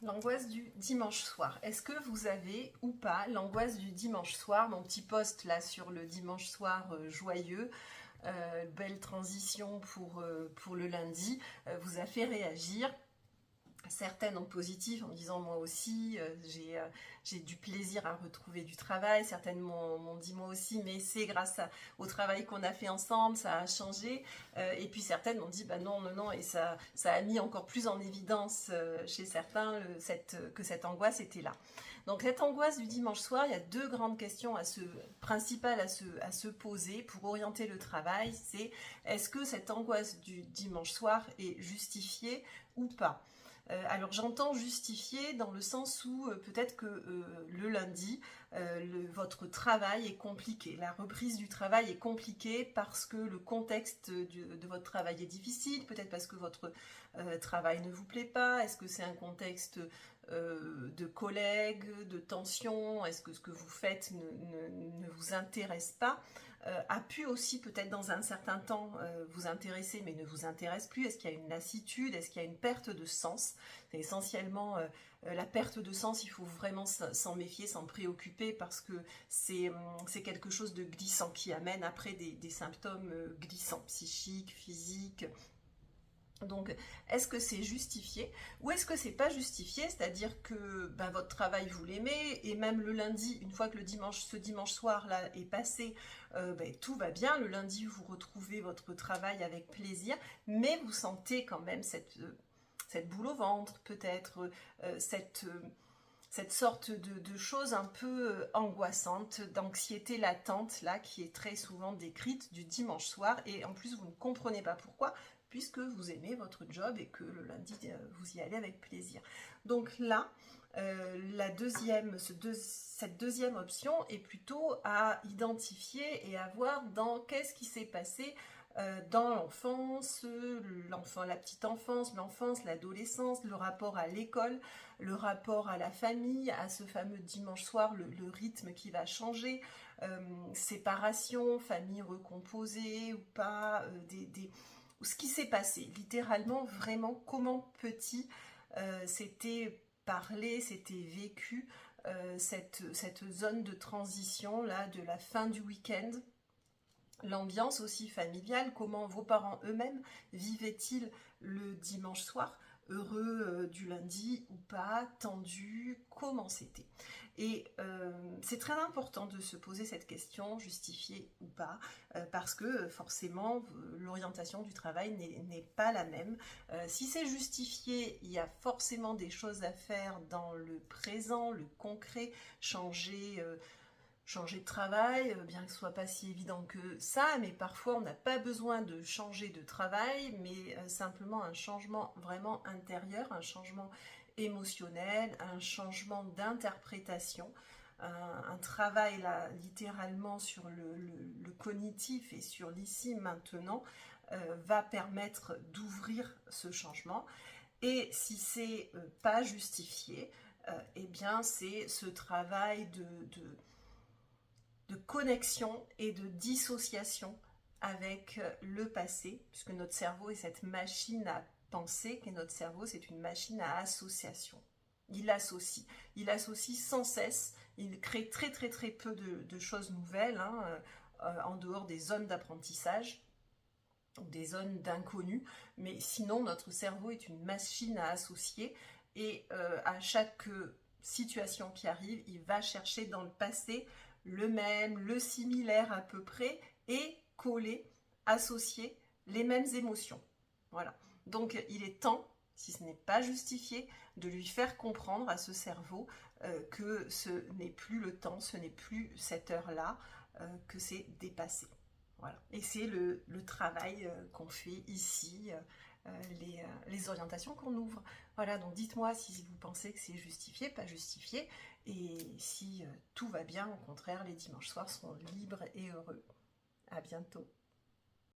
L'angoisse du dimanche soir. Est-ce que vous avez ou pas l'angoisse du dimanche soir? Mon petit post là sur le dimanche soir joyeux, belle transition pour le lundi, vous a fait réagir. Certaines en positif en me disant moi aussi j'ai du plaisir à retrouver du travail, certaines m'ont dit moi aussi mais c'est grâce au travail qu'on a fait ensemble, ça a changé, et puis certaines m'ont dit bah non et ça a mis encore plus en évidence chez certains que cette angoisse était là. Donc cette angoisse du dimanche soir, il y a deux grandes questions principales à se poser pour orienter le travail, c'est est-ce que cette angoisse du dimanche soir est justifiée ou pas? Alors j'entends justifier dans le sens où peut-être que le lundi, votre travail est compliqué, la reprise du travail est compliquée parce que le contexte de votre travail est difficile, peut-être parce que votre travail ne vous plaît pas, est-ce que c'est un contexte de collègues, de tension, est-ce que ce que vous faites ne vous intéresse pas, a pu aussi peut-être dans un certain temps vous intéresser mais ne vous intéresse plus, est-ce qu'il y a une lassitude, est-ce qu'il y a une perte de sens? C'est essentiellement la perte de sens, il faut vraiment s'en méfier, s'en préoccuper parce que c'est quelque chose de glissant qui amène après des symptômes glissants, psychiques, physiques. Donc, est-ce que c'est justifié ou est-ce que c'est pas justifié? C'est-à-dire que ben, votre travail, vous l'aimez, et même le lundi, une fois que ce dimanche soir-là est passé, ben, tout va bien. Le lundi, vous retrouvez votre travail avec plaisir, mais vous sentez quand même cette boule au ventre, peut-être, cette sorte de chose un peu angoissante, d'anxiété latente, là, qui est très souvent décrite du dimanche soir, et en plus, vous ne comprenez pas pourquoi, puisque vous aimez votre job et que le lundi, vous y allez avec plaisir. Donc là, cette deuxième option est plutôt à identifier et à voir dans qu'est-ce qui s'est passé dans l'enfance, la petite enfance, l'enfance, l'adolescence, le rapport à l'école, le rapport à la famille, à ce fameux dimanche soir, le rythme qui va changer, séparation, famille recomposée ou pas, ce qui s'est passé, littéralement, vraiment, comment petit c'était parlé, c'était vécu, cette zone de transition là, de la fin du week-end, l'ambiance aussi familiale, comment vos parents eux-mêmes vivaient-ils le dimanche soir, heureux du lundi ou pas, tendu, comment c'était. Et c'est très important de se poser cette question, justifiée ou pas, parce que forcément l'orientation du travail n'est pas la même. Si c'est justifié, il y a forcément des choses à faire dans le présent, le concret, changer de travail, bien que ce soit pas si évident que ça, mais parfois on n'a pas besoin de changer de travail, mais simplement un changement vraiment intérieur, un changement émotionnel, un changement d'interprétation, un travail là littéralement sur le cognitif et sur l'ici maintenant va permettre d'ouvrir ce changement. Et si c'est pas justifié, eh bien c'est ce travail de connexion et de dissociation avec le passé, puisque notre cerveau est cette machine à penser, que notre cerveau c'est une machine à association. Il associe sans cesse, il crée très peu de choses nouvelles, en dehors des zones d'apprentissage, des zones d'inconnu, mais sinon notre cerveau est une machine à associer, et à chaque situation qui arrive, il va chercher dans le passé le même, le similaire à peu près, et coller, associer les mêmes émotions. Voilà. Donc il est temps, si ce n'est pas justifié, de lui faire comprendre à ce cerveau que ce n'est plus le temps, ce n'est plus cette heure-là, que c'est dépassé. Voilà. Et c'est le travail qu'on fait ici, les orientations qu'on ouvre. Voilà, donc dites-moi si vous pensez que c'est justifié, pas justifié, et si tout va bien, au contraire, les dimanches soirs seront libres et heureux. À bientôt.